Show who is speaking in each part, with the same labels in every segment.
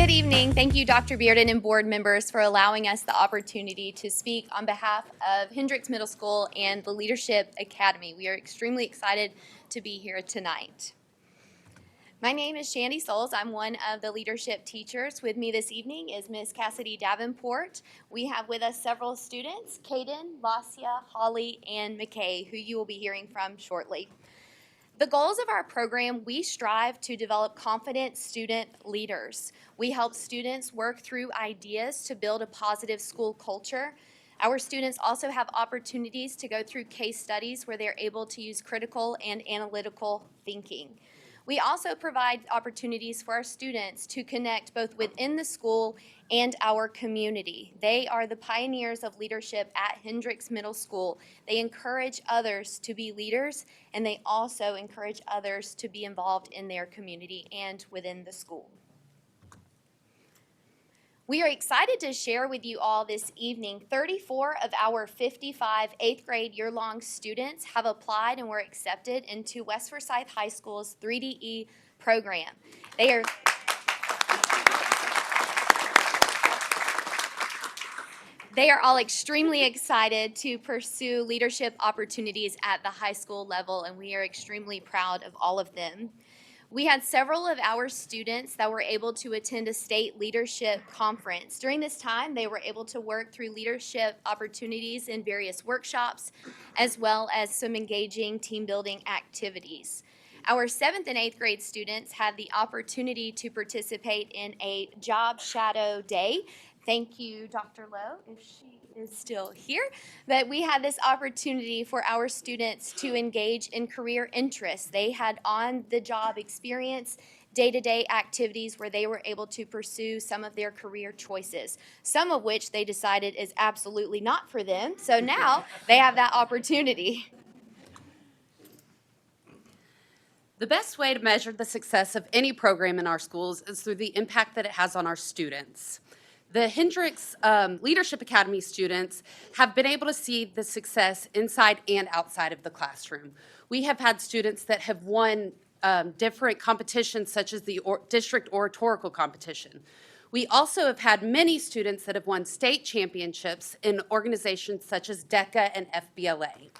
Speaker 1: Good evening. Thank you, Dr. Bearden and board members, for allowing us the opportunity to speak on behalf of Hendricks Middle School and the Leadership Academy. We are extremely excited to be here tonight. My name is Shandy Souls. I'm one of the leadership teachers. With me this evening is Ms. Cassidy Davenport. We have with us several students, Caden, Lassia, Holly, and McKay, who you will be hearing from shortly. The goals of our program, we strive to develop confident student leaders. We help students work through ideas to build a positive school culture. Our students also have opportunities to go through case studies where they're able to use critical and analytical thinking. We also provide opportunities for our students to connect both within the school and our community. They are the pioneers of leadership at Hendricks Middle School. They encourage others to be leaders, and they also encourage others to be involved in their community and within the school. We are excited to share with you all this evening 34 of our 55 8th grade year-long students have applied and were accepted into West Forsyth High School's 3DE program. They are all extremely excited to pursue leadership opportunities at the high school level, and we are extremely proud of all of them. We had several of our students that were able to attend a state leadership conference. During this time, they were able to work through leadership opportunities in various workshops, as well as some engaging team building activities. Our 7th and 8th grade students had the opportunity to participate in a job shadow day. Thank you, Dr. Lowe, if she is still here. But we had this opportunity for our students to engage in career interests. They had on-the-job experience, day-to-day activities where they were able to pursue some of their career choices, some of which they decided is absolutely not for them. So now they have that opportunity.
Speaker 2: The best way to measure the success of any program in our schools is through the impact that it has on our students. The Hendricks Leadership Academy students have been able to see the success inside and outside of the classroom. We have had students that have won different competitions such as the district oratorical competition. We also have had many students that have won state championships in organizations such as DECA and FBLA.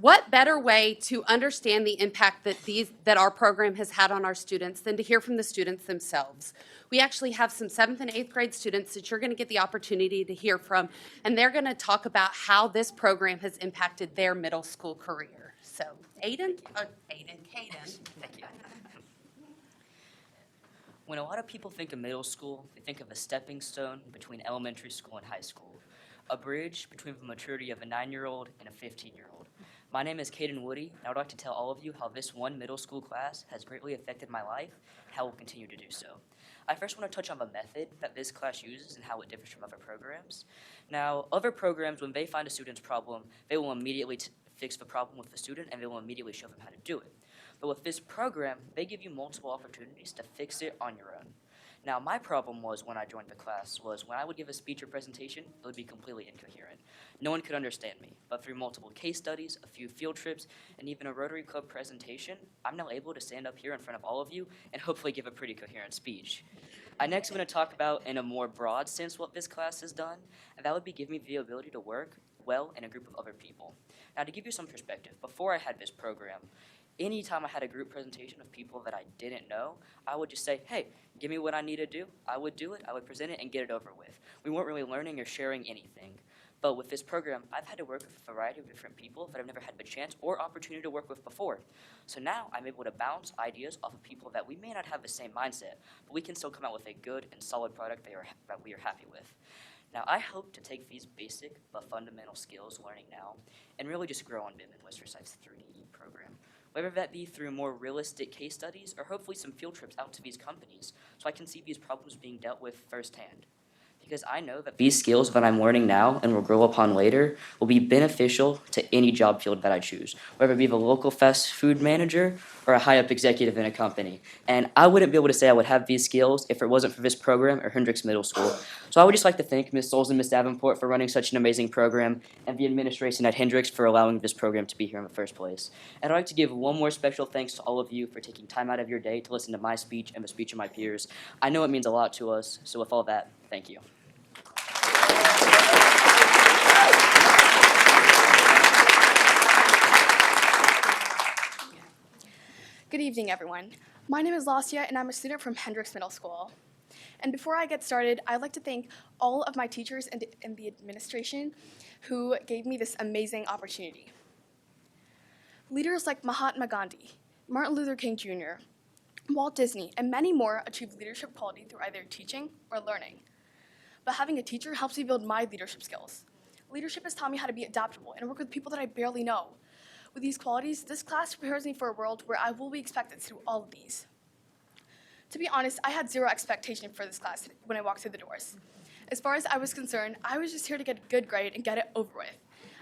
Speaker 2: What better way to understand the impact that our program has had on our students than to hear from the students themselves? We actually have some 7th and 8th grade students that you're going to get the opportunity to hear from, and they're going to talk about how this program has impacted their middle school career. So, Caden. Thank you.
Speaker 3: When a lot of people think of middle school, they think of a stepping stone between elementary school and high school, a bridge between the maturity of a 9-year-old and a 15-year-old. My name is Caden Woody, and I would like to tell all of you how this one middle school class has greatly affected my life and how it will continue to do so. I first want to touch on the method that this class uses and how it differs from other programs. Now, other programs, when they find a student's problem, they will immediately fix the problem with the student, and they will immediately show them how to do it. But with this program, they give you multiple opportunities to fix it on your own. Now, my problem was when I joined the class was when I would give a speech or presentation, it would be completely incoherent. No one could understand me, but through multiple case studies, a few field trips, and even a Rotary Club presentation, I'm now able to stand up here in front of all of you and hopefully give a pretty coherent speech. I next want to talk about, in a more broad sense, what this class has done, and that would be giving me the ability to work well in a group of other people. Now, to give you some perspective, before I had this program, anytime I had a group presentation of people that I didn't know, I would just say, hey, give me what I need to do. I would do it, I would present it, and get it over with. We weren't really learning or sharing anything. But with this program, I've had to work with a variety of different people that I've never had the chance or opportunity to work with before. So now I'm able to bounce ideas off of people that we may not have the same mindset, but we can still come out with a good and solid product that we are happy with. Now, I hope to take these basic but fundamental skills learning now and really just grow on them in West Forsyth's 3DE program. Whether that be through more realistic case studies or hopefully some field trips out to these companies so I can see these problems being dealt with firsthand. because I know that these skills that I'm learning now and will grow upon later will be beneficial to any job field that I choose, whether it be the local fast food manager or a high-up executive in a company. And I wouldn't be able to say I would have these skills if it wasn't for this program or Hendricks Middle School. So I would just like to thank Ms. Souls and Ms. Davenport for running such an amazing program, and the administration at Hendricks for allowing this program to be here in the first place. And I'd like to give one more special thanks to all of you for taking time out of your day to listen to my speech and the speech of my peers. I know it means a lot to us, so with all that, thank you.
Speaker 4: Good evening, everyone. My name is Lastia, and I'm a student from Hendricks Middle School. And before I get started, I'd like to thank all of my teachers and the administration who gave me this amazing opportunity. Leaders like Mahatma Gandhi, Martin Luther King Jr., Walt Disney, and many more achieve leadership quality through either teaching or learning. But having a teacher helps me build my leadership skills. Leadership has taught me how to be adaptable and work with people that I barely know. With these qualities, this class prepares me for a world where I will be expected to do all of these. To be honest, I had zero expectation for this class when I walked through the doors. As far as I was concerned, I was just here to get a good grade and get it over with.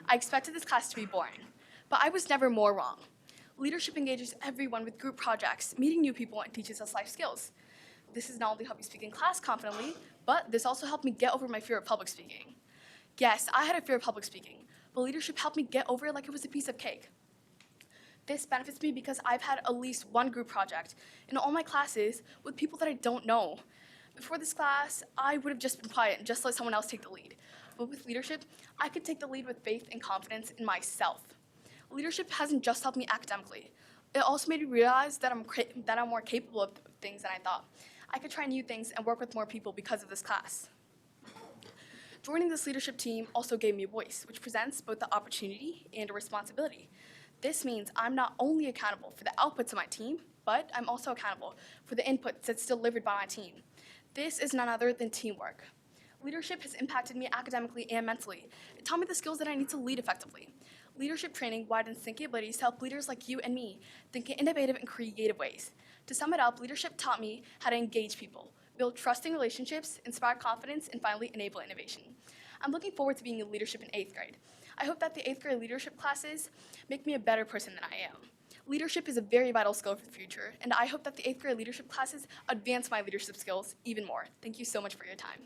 Speaker 4: I expected this class to be boring, but I was never more wrong. Leadership engages everyone with group projects, meeting new people, and teaches us life skills. This has not only helped me speak in class confidently, but this also helped me get over my fear of public speaking. Yes, I had a fear of public speaking, but leadership helped me get over it like it was a piece of cake. This benefits me because I've had at least one group project in all my classes with people that I don't know. Before this class, I would have just been quiet and just let someone else take the lead. But with leadership, I could take the lead with faith and confidence in myself. Leadership hasn't just helped me academically. It also made me realize that I'm more capable of things than I thought. I could try new things and work with more people because of this class. Joining this leadership team also gave me a voice, which presents both the opportunity and a responsibility. This means I'm not only accountable for the outputs of my team, but I'm also accountable for the inputs that's delivered by my team. This is none other than teamwork. Leadership has impacted me academically and mentally. It taught me the skills that I need to lead effectively. Leadership training widens thinking abilities to help leaders like you and me think in innovative and creative ways. To sum it up, leadership taught me how to engage people, build trusting relationships, inspire confidence, and finally enable innovation. I'm looking forward to being in leadership in 8th grade. I hope that the 8th grade leadership classes make me a better person than I am. Leadership is a very vital skill for the future, and I hope that the 8th grade leadership classes advance my leadership skills even more. Thank you so much for your time.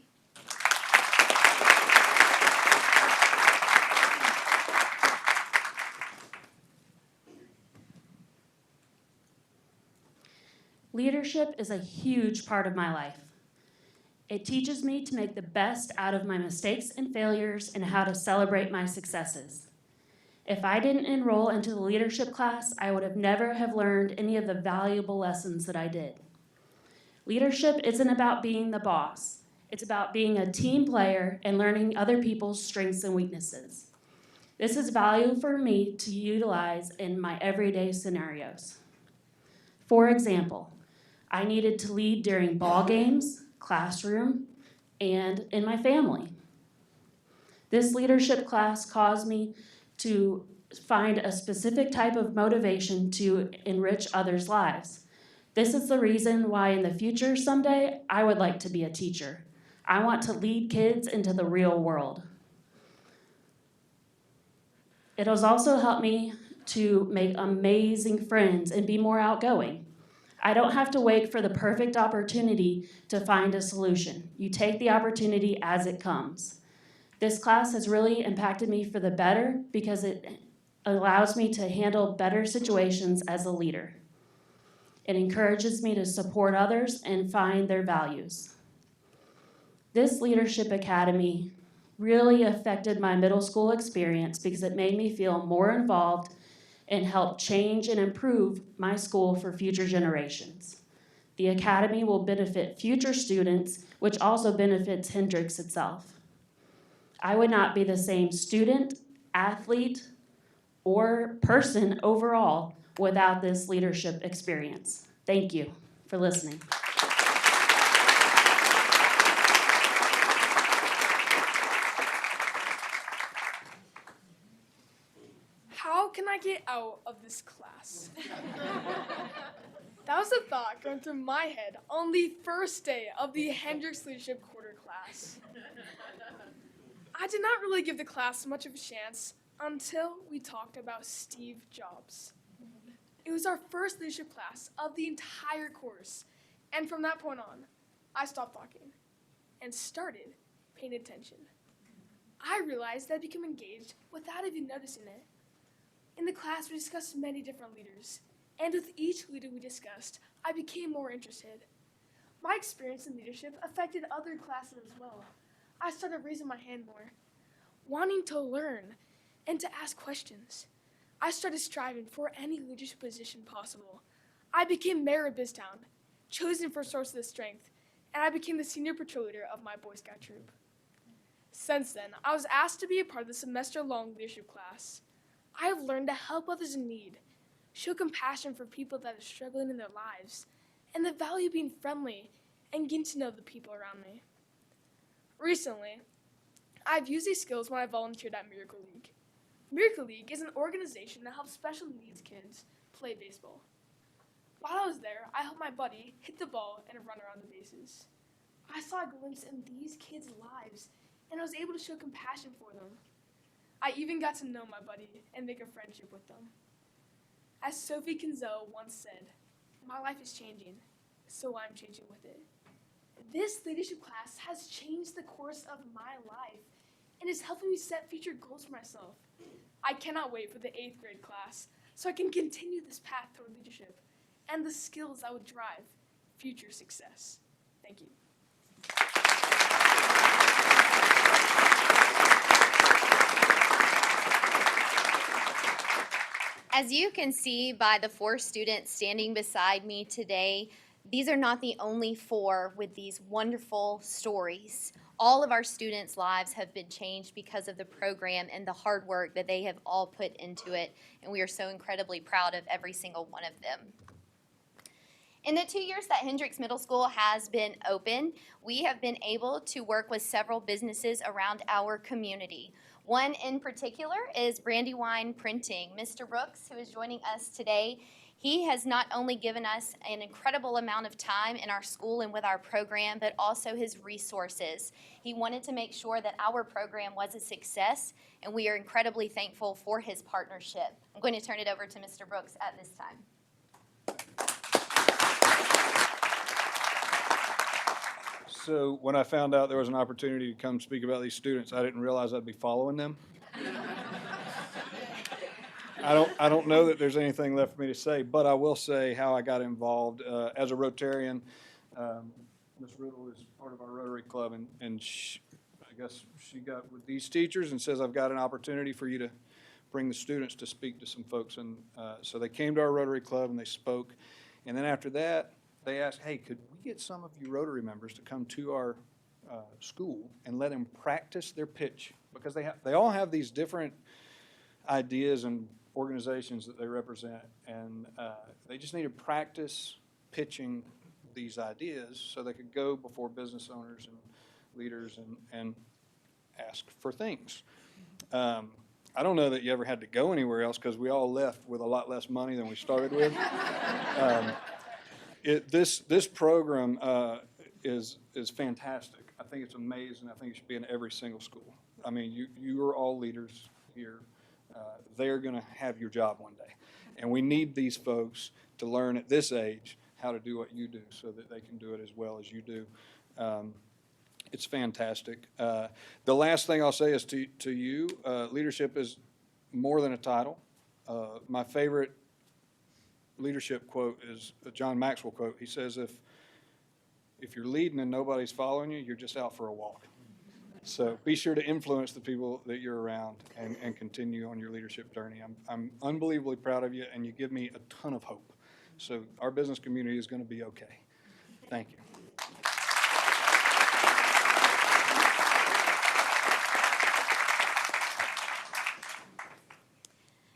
Speaker 5: Leadership is a huge part of my life. It teaches me to make the best out of my mistakes and failures and how to celebrate my successes. If I didn't enroll into the leadership class, I would have never have learned any of the valuable lessons that I did. Leadership isn't about being the boss. It's about being a team player and learning other people's strengths and weaknesses. This is valuable for me to utilize in my everyday scenarios. For example, I needed to lead during ball games, classroom, and in my family. This leadership class caused me to find a specific type of motivation to enrich others' lives. This is the reason why in the future someday I would like to be a teacher. I want to lead kids into the real world. It has also helped me to make amazing friends and be more outgoing. I don't have to wait for the perfect opportunity to find a solution. You take the opportunity as it comes. This class has really impacted me for the better because it allows me to handle better situations as a leader. It encourages me to support others and find their values. This leadership academy really affected my middle school experience because it made me feel more involved and help change and improve my school for future generations. The academy will benefit future students, which also benefits Hendricks itself. I would not be the same student, athlete, or person overall without this leadership experience. Thank you for listening.
Speaker 6: How can I get out of this class? That was a thought going through my head on the first day of the Hendricks Leadership Quarter class. I did not really give the class much of a chance until we talked about Steve Jobs. It was our first leadership class of the entire course, and from that point on, I stopped talking and started paying attention. I realized that I'd become engaged without even noticing it. In the class, we discussed many different leaders, and with each leader we discussed, I became more interested. My experience in leadership affected other classes as well. I started raising my hand more, wanting to learn and to ask questions. I started striving for any leadership position possible. I became mayor of Biztown, chosen for Source of the Strength, and I became the senior patrol leader of my Boy Scout troop. Since then, I was asked to be a part of the semester-long leadership class. I have learned to help others in need, show compassion for people that are struggling in their lives, and the value of being friendly and getting to know the people around me. Recently, I've used these skills when I volunteered at Miracle League. Miracle League is an organization that helps special needs kids play baseball. While I was there, I helped my buddy hit the ball and run around the bases. I saw a glimpse in these kids' lives, and I was able to show compassion for them. I even got to know my buddy and make a friendship with them. As Sophie Kinzel once said, "My life is changing, so I'm changing with it." This leadership class has changed the course of my life and is helping me set future goals for myself. I cannot wait for the 8th grade class so I can continue this path toward leadership and the skills that would drive future success. Thank you.
Speaker 1: As you can see by the 4 students standing beside me today, these are not the only 4 with these wonderful stories. All of our students' lives have been changed because of the program and the hard work that they have all put into it, and we are so incredibly proud of every single one of them. In the 2 years that Hendricks Middle School has been open, we have been able to work with several businesses around our community. One in particular is Brandywine Printing. Mr. Brooks, who is joining us today, he has not only given us an incredible amount of time in our school and with our program, but also his resources. He wanted to make sure that our program was a success, and we are incredibly thankful for his partnership. I'm going to turn it over to Mr. Brooks at this time.
Speaker 7: So when I found out there was an opportunity to come speak about these students, I didn't realize I'd be following them. I don't know that there's anything left for me to say, but I will say how I got involved as a Rotarian. Ms. Riddle is part of our Rotary Club, and I guess she got with these teachers and says, "I've got an opportunity for you to bring the students to speak to some folks." And so they came to our Rotary Club and they spoke. And then after that, they asked, "Hey, could we get some of you Rotary members to come to our school and let them practice their pitch?" Because they all have these different ideas and organizations that they represent, and they just need to practice pitching these ideas so they could go before business owners and leaders and ask for things. I don't know that you ever had to go anywhere else because we all left with a lot less money than we started with. This program is fantastic. I think it's amazing. I think it should be in every single school. I mean, you are all leaders here. They're going to have your job one day. And we need these folks to learn at this age how to do what you do so that they can do it as well as you do. It's fantastic. The last thing I'll say is to you, leadership is more than a title. My favorite leadership quote is a John Maxwell quote. He says, if you're leading and nobody's following you, you're just out for a walk. So be sure to influence the people that you're around and continue on your leadership journey. I'm unbelievably proud of you, and you give me a ton of hope. So our business community is going to be okay. Thank you.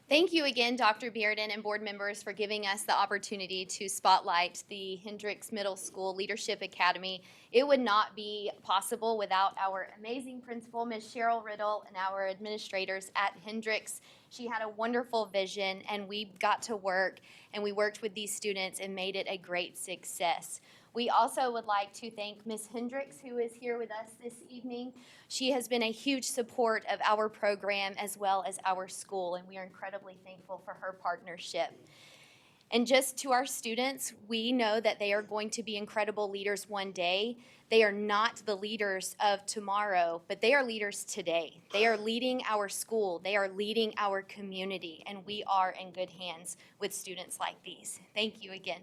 Speaker 1: Thank you again, Dr. Bearden and board members, for giving us the opportunity to spotlight the Hendricks Middle School Leadership Academy. It would not be possible without our amazing principal, Ms. Cheryl Riddle, and our administrators at Hendricks. She had a wonderful vision, and we got to work, and we worked with these students and made it a great success. We also would like to thank Ms. Hendricks, who is here with us this evening. She has been a huge support of our program as well as our school, and we are incredibly thankful for her partnership. And just to our students, we know that they are going to be incredible leaders one day. They are not the leaders of tomorrow, but they are leaders today. They are leading our school. They are leading our community, and we are in good hands with students like these. Thank you again.